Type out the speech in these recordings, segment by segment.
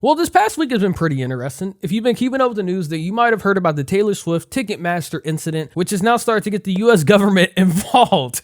Well, this past week has been pretty interesting. If you've been keeping up with the news, then you might have heard about the Taylor Swift TicketMaster incident, which has now started to get the US government involved.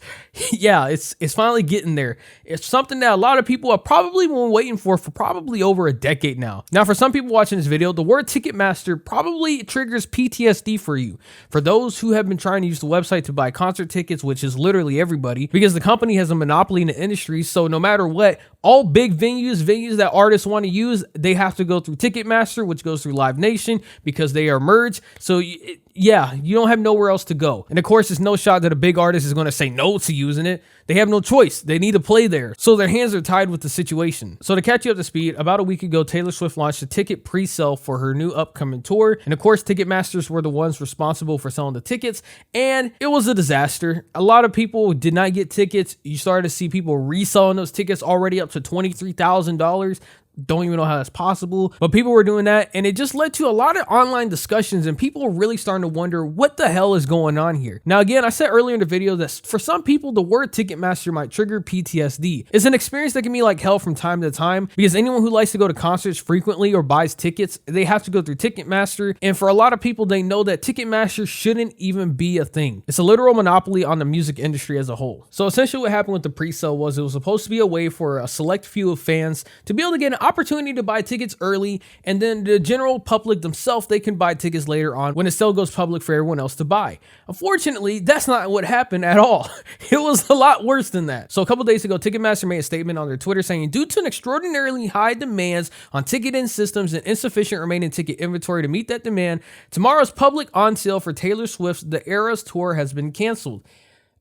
Yeah, it's finally getting there. It's something that a lot of people have probably been waiting for probably over a decade now. Now, for some people watching this video, the word Ticketmaster probably triggers PTSD for you. For those who have been trying to use the website to buy concert tickets, which is literally everybody, because the company has a monopoly in the industry, so no matter what, all big venues that artists want to use, they have to go through Ticketmaster, which goes through Live Nation because they are merged. So yeah, you don't have nowhere else to go. And of course, there's no shot that a big artist is going to say no to using it. They have no choice. They need to play there. So their hands are tied with the situation. So to catch you up to speed, about a week ago, Taylor Swift launched a ticket pre-sale for her new upcoming tour. And of course, Ticketmasters were the ones responsible for selling the tickets. And it was a disaster. A lot of people did not get tickets. You started to see people reselling those tickets already up to $23,000. Don't even know how that's possible, but people were doing that, and it just led to a lot of online discussions, and people were really starting to wonder what the hell is going on here. Now, again, I said earlier in the video that for some people, the word Ticketmaster might trigger PTSD. It's an experience that can be like hell from time to time, because anyone who likes to go to concerts frequently or buys tickets, they have to go through Ticketmaster, and for a lot of people, they know that Ticketmaster shouldn't even be a thing. It's a literal monopoly on the music industry as a whole. So essentially what happened with the pre-sale was it was supposed to be a way for a select few of fans to be able to get an opportunity to buy tickets early, and then the general public themselves, they can buy tickets later on when the sale goes public for everyone else to buy. Unfortunately, that's not what happened at all. It was a lot worse than that. So a couple days ago, Ticketmaster made a statement on their Twitter saying, due to an extraordinarily high demands on ticketing systems and insufficient remaining ticket inventory to meet that demand, tomorrow's public on sale for Taylor Swift's The Eras tour has been canceled.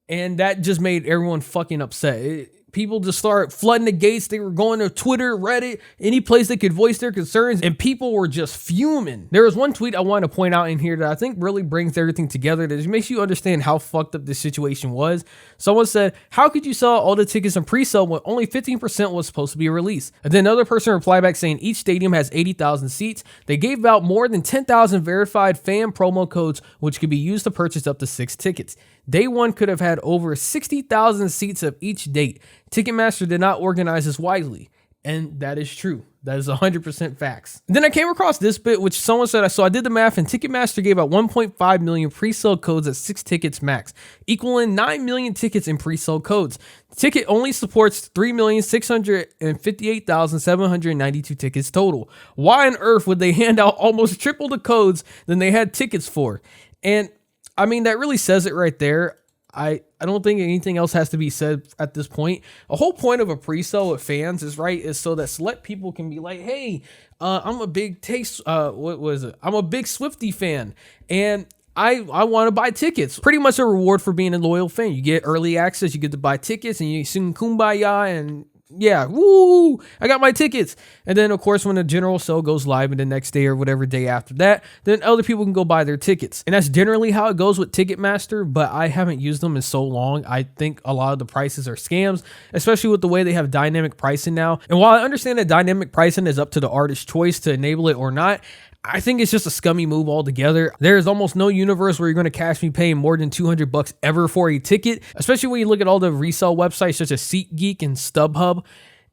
And that just made everyone fucking upset. People just started flooding the gates. They were going to Twitter, Reddit, any place they could voice their concerns, and people were just fuming. There was one tweet I want to point out in here that I think really brings everything together, that just makes you understand how fucked up this situation was. Someone said, how could you sell all the tickets in pre-sale when only 15% was supposed to be released? And then another person replied back saying, each stadium has 80,000 seats. They gave out more than 10,000 verified fan promo codes, which could be used to purchase up to 6 tickets. Day one could have had over 60,000 seats of each date. Ticketmaster did not organize this widely. And that is true. That is 100% facts. Then I came across this bit, which someone said, so I did the math, and Ticketmaster gave out 1.5 million pre-sale codes at 6 tickets max, equaling 9 million tickets in pre-sale codes. The ticket only supports 3,658,792 tickets total. Why on earth would they hand out almost triple the codes than they had tickets for? And I mean, that really says it right there. I don't think anything else has to be said at this point. A whole point of a pre-sale with fans is so that select people can be like, hey, I'm a big I'm a big Swiftie fan, and I want to buy tickets. Pretty much a reward for being a loyal fan. You get early access, you get to buy tickets, and you sing Kumbaya, and yeah, woo, I got my tickets. And then, of course, when the general sale goes live in the next day or whatever day after that, then other people can go buy their tickets. And that's generally how it goes with Ticketmaster, but I haven't used them in so long. I think a lot of the prices are scams, especially with the way they have dynamic pricing now. And while I understand that dynamic pricing is up to the artist's choice to enable it or not, I think it's just a scummy move altogether. There is almost no universe where you're going to catch me paying more than $200 ever for a ticket, especially when you look at all the resale websites such as SeatGeek and StubHub.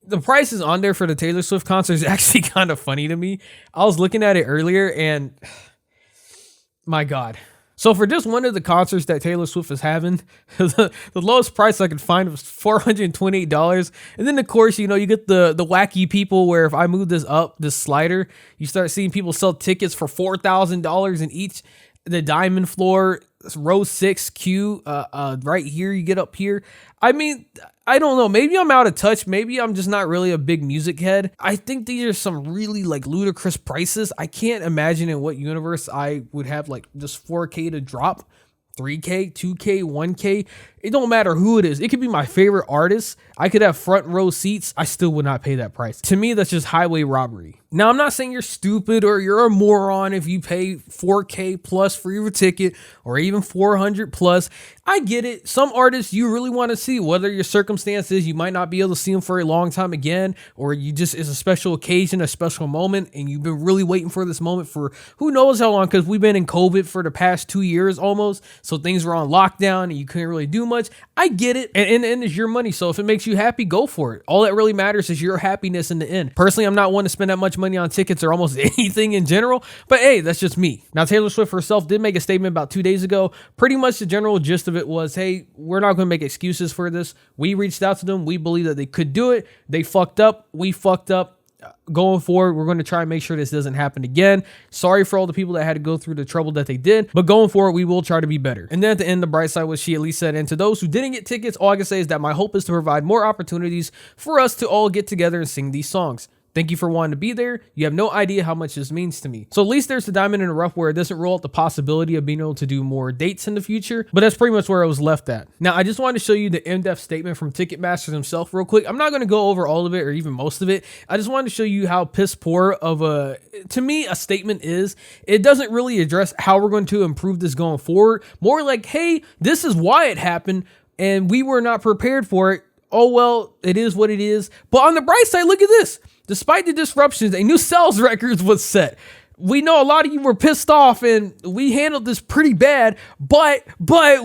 The prices on there for the Taylor Swift concert is actually kind of funny to me. I was looking at it earlier, and my God. So for just one of the concerts that Taylor Swift is having, the lowest price I could find was $428. And then, of course, you get the wacky people where if I move this slider, you start seeing people sell tickets for $4,000 in each. The Diamond Floor, row 6Q, right here, you get up here. I mean, I don't know. Maybe I'm out of touch. Maybe I'm just not really a big music head. I think these are some really ludicrous prices. I can't imagine in what universe I would have just 4K to drop. 3K, 2K, 1K. It don't matter who it is. It could be my favorite artist. I could have front row seats. I still would not pay that price. To me, that's just highway robbery. Now, I'm not saying you're stupid or you're a moron if you pay 4K plus for your ticket or even 400 plus. I get it. Some artists you really want to see, whether your circumstance is you might not be able to see them for a long time again, or you just, it's a special occasion, a special moment, and you've been really waiting for this moment for who knows how long, because we've been in COVID for the past 2 years almost. So things were on lockdown and you couldn't really do much. I get it. And in the end, it's your money. So if it makes you happy, go for it. All that really matters is your happiness in the end. Personally, I'm not one to spend that much money money on tickets or almost anything in general, but hey, that's just me. Now, Taylor Swift herself did make a statement about 2 days ago. Pretty much the general gist of it was, hey, we're not going to make excuses for this. We reached out to them. We believe that they could do it. They fucked up. We fucked up. Going forward, we're going to try and make sure this doesn't happen again. Sorry for all the people that had to go through the trouble that they did, but going forward, we will try to be better. And then at the end, the bright side was she at least said, and to those who didn't get tickets, all I can say is that my hope is to provide more opportunities for us to all get together and sing these songs. Thank you for wanting to be there. You have no idea how much this means to me. So at least there's the diamond in the rough where it doesn't rule out the possibility of being able to do more dates in the future, but that's pretty much where it was left at. Now, I just wanted to show you the in-depth statement from Ticketmaster himself real quick. I'm not going to go over all of it or even most of it. I just wanted to show you how piss poor of to me, a statement is. It doesn't really address how we're going to improve this going forward. More like, hey, this is why it happened and we were not prepared for it. Oh, well, it is what it is. But on the bright side, look at this. Despite the disruptions, a new sales record was set. We know a lot of you were pissed off and we handled this pretty bad, but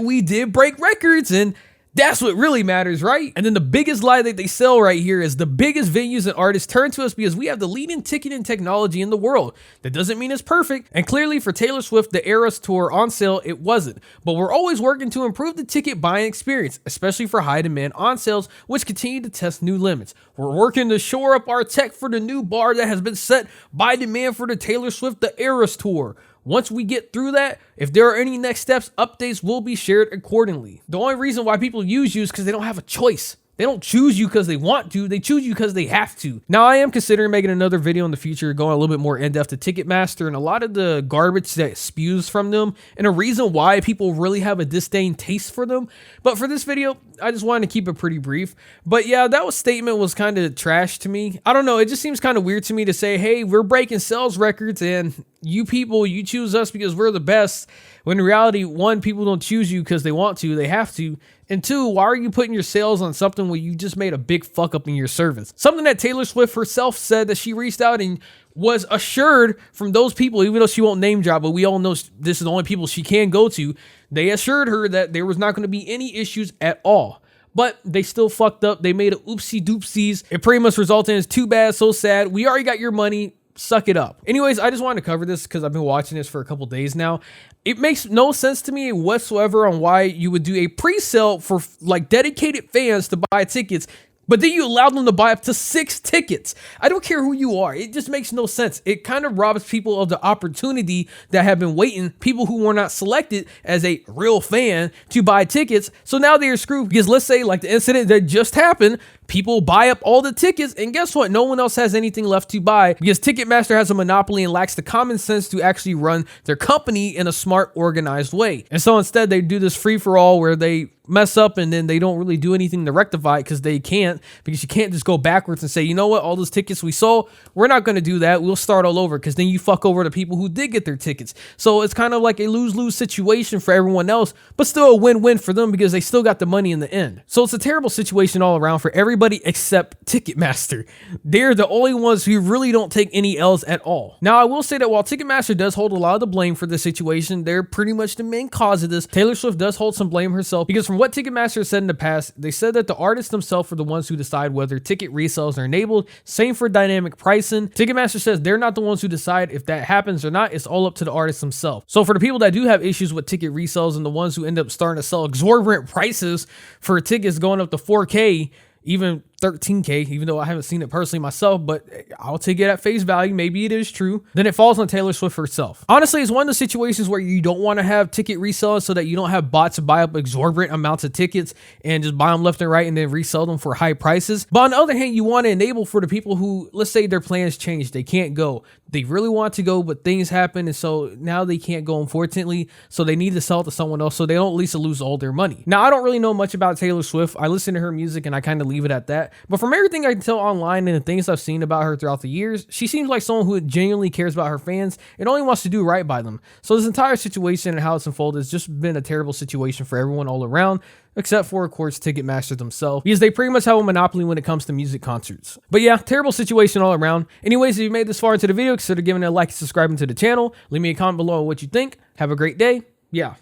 we did break records and that's what really matters, right? And then the biggest lie that they sell right here is the biggest venues and artists turn to us because we have the leading ticketing technology in the world. That doesn't mean it's perfect. And clearly for Taylor Swift, the Eras Tour on sale, it wasn't. But we're always working to improve the ticket buying experience, especially for high demand on sales, which continue to test new limits. We're working to shore up our tech for the new bar that has been set by demand for the Taylor Swift, the Eras Tour. Once we get through that, if there are any next steps, updates will be shared accordingly. The only reason why people use you is because they don't have a choice. They don't choose you because they want to. They choose you because they have to. Now, I am considering making another video in the future going a little bit more in-depth to Ticketmaster and a lot of the garbage that spews from them and a reason why people really have a disdain taste for them. But for this video, I just wanted to keep it pretty brief. But yeah, that statement was kind of trash to me. I don't know. It just seems kind of weird to me to say, hey, we're breaking sales records and you people, you choose us because we're the best. When in reality, one, people don't choose you because they want to, they have to. And two, why are you putting your sales on something where you just made a big fuck up in your service? Something that Taylor Swift herself said that she reached out and was assured from those people, even though she won't name drop, but we all know this is the only people she can go to. They assured her that there was not going to be any issues at all. But they still fucked up. They made a oopsie doopsies. It pretty much resulted in it's too bad, so sad. We already got your money. Suck it up. Anyways, I just wanted to cover this because I've been watching this for a couple days now. It makes no sense to me whatsoever on why you would do a pre-sale for like dedicated fans to buy tickets, but then you allow them to buy up to 6 tickets. I don't care who you are. It just makes no sense. It kind of robs people of the opportunity that have been waiting, people who were not selected as a real fan to buy tickets. So now they're screwed because let's say like the incident that just happened, people buy up all the tickets and guess what? No one else has anything left to buy because Ticketmaster has a monopoly and lacks the common sense to actually run their company in a smart, organized way. And so instead they do this free for all where they mess up and then they don't really do anything to rectify it because they can't, because you can't just go backwards and say, you know what, all those tickets we sold, we're not going to do that. We'll start all over because then you fuck over the people who did get their tickets. So it's kind of like a lose-lose situation for everyone else, but still a win-win for them because they still got the money in the end. So it's a terrible situation all around for everybody except Ticketmaster. They're the only ones who really don't take any L's at all. Now, I will say that while Ticketmaster does hold a lot of the blame for this situation, they're pretty much the main cause of this. Taylor Swift does hold some blame herself because from what Ticketmaster said in the past, they said that the artists themselves are the ones who decide whether ticket resales are enabled. Same for dynamic pricing. Ticketmaster says they're not the ones who decide if that happens or not. It's all up to the artists themselves. So for the people that do have issues with ticket resales and the ones who end up starting to sell exorbitant prices for tickets going up to 4K, even 13K, even though I haven't seen it personally myself, but I'll take it at face value. Maybe it is true. Then it falls on Taylor Swift herself. Honestly, it's one of the situations where you don't want to have ticket resellers so that you don't have bots to buy up exorbitant amounts of tickets and just buy them left and right and then resell them for high prices. But on the other hand, you want to enable for the people who, let's say their plans change. They can't go. They really want to go, but things happen. And so now they can't go, unfortunately. So they need to sell it to someone else so they don't at least lose all their money. Now, I don't really know much about Taylor Swift. I listen to her music and I kind of leave it at that. But from everything I can tell online and the things I've seen about her throughout the years, she seems like someone who genuinely cares about her fans and only wants to do right by them. So this entire situation and how it's unfolded has just been a terrible situation for everyone all around, except for, of course, Ticketmaster themselves, because they pretty much have a monopoly when it comes to music concerts. But yeah, terrible situation all around. Anyways, if you made this far into the video, consider giving it a like and subscribing to the channel. Leave me a comment below what you think. Have a great day. Yeah.